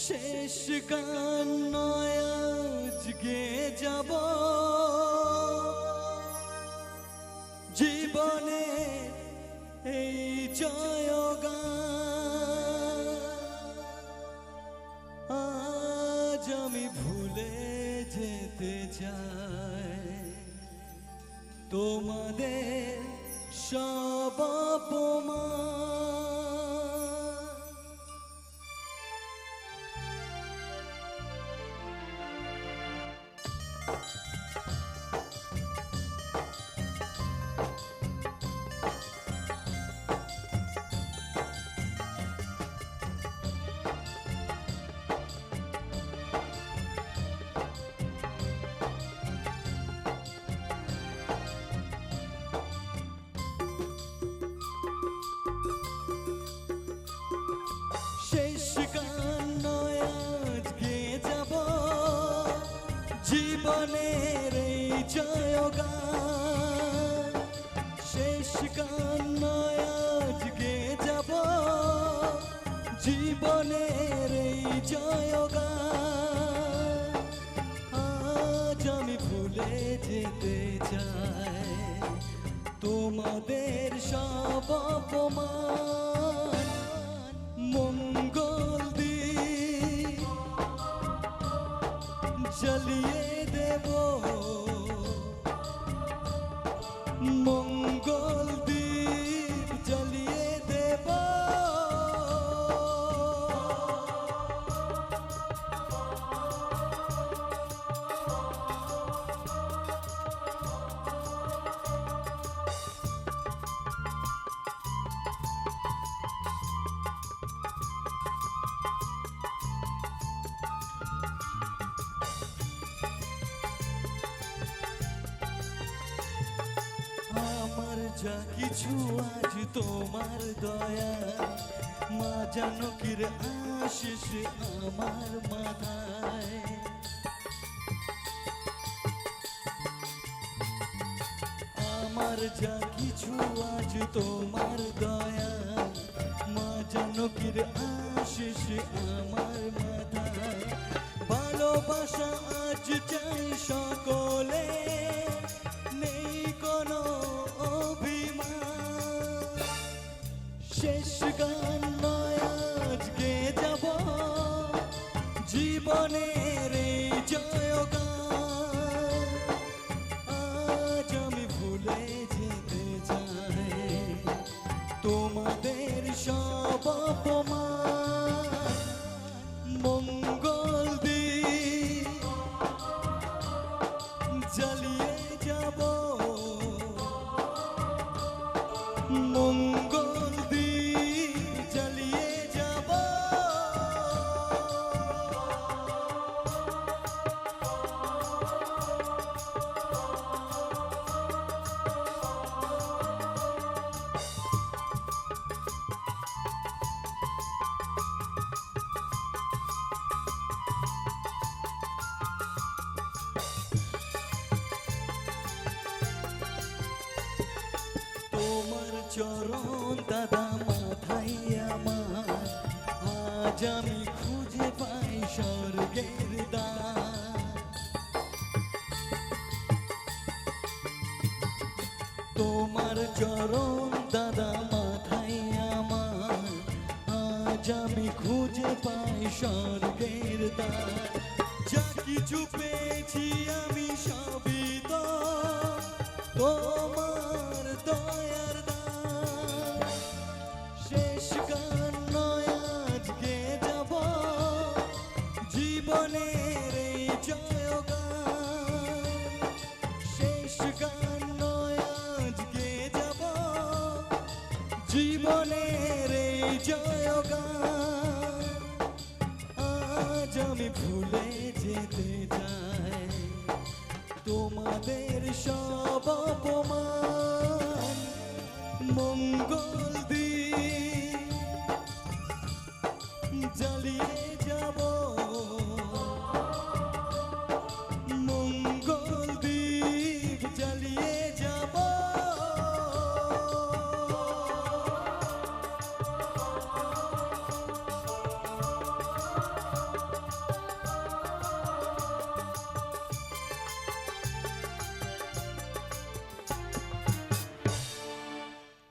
শেষ গান নয় আজকে যাব জীবনে এই জয় গান আজ আমি ভুলে যেতে চাই তোমাদের সব অপমান। শেষ গান নয় আজকে যাব জীবনের এই জয় গান শেষ গান নয় আজকে যাব জীবনের এই জয় গান আজ আমি ভুলে যেতে চাই তোমাদের সব অপমান। মঙ্গল দ্বীপ জ্বালিয়ে দেব মঙ্গল দ্বীপ জ্বালিয়ে দেব আমার যা কিছু আজ তোমার দয়া মা জানকীর আশিস আমার মাথায় আমার যা কিছু আজ তোমার দয়া মা জানকীর আশিস আমার মাথায় ভালোবাসা আজ চাই সকলে নেই কোনো অভিমান। শেষ গান নয় আজকে যাব জীবনের এই জয় গান আজ আমি ভুলে যেতে চাই তোমাদের সব অপমান। মঙ্গল দ্বীপ জ্বালিয়ে যাব মঙ্গল দ্বীপ জ্বালিয়ে যাব তোমার চরণ দাদা মাথায় আমার আজ আমি খুঁজে পাই স্বর্গের দ্বার। তোমার চরণ দাদা মাথায় আমার আজ আমি খুঁজে পাই স্বর্গের দ্বার। যা কিছু পেয়েছি আমি সবই তো তোমার দয়ার দান। শেষ গান নয় আজকে যাব জীবনের এই জয় গান শেষ গান নয় আজকে যাব জীবনের এই জয় গান আজ আমি ভুলে যেতে চাই তোমাদের সব অপমান। মঙ্গল দ্বীপ জ্বালিয়ে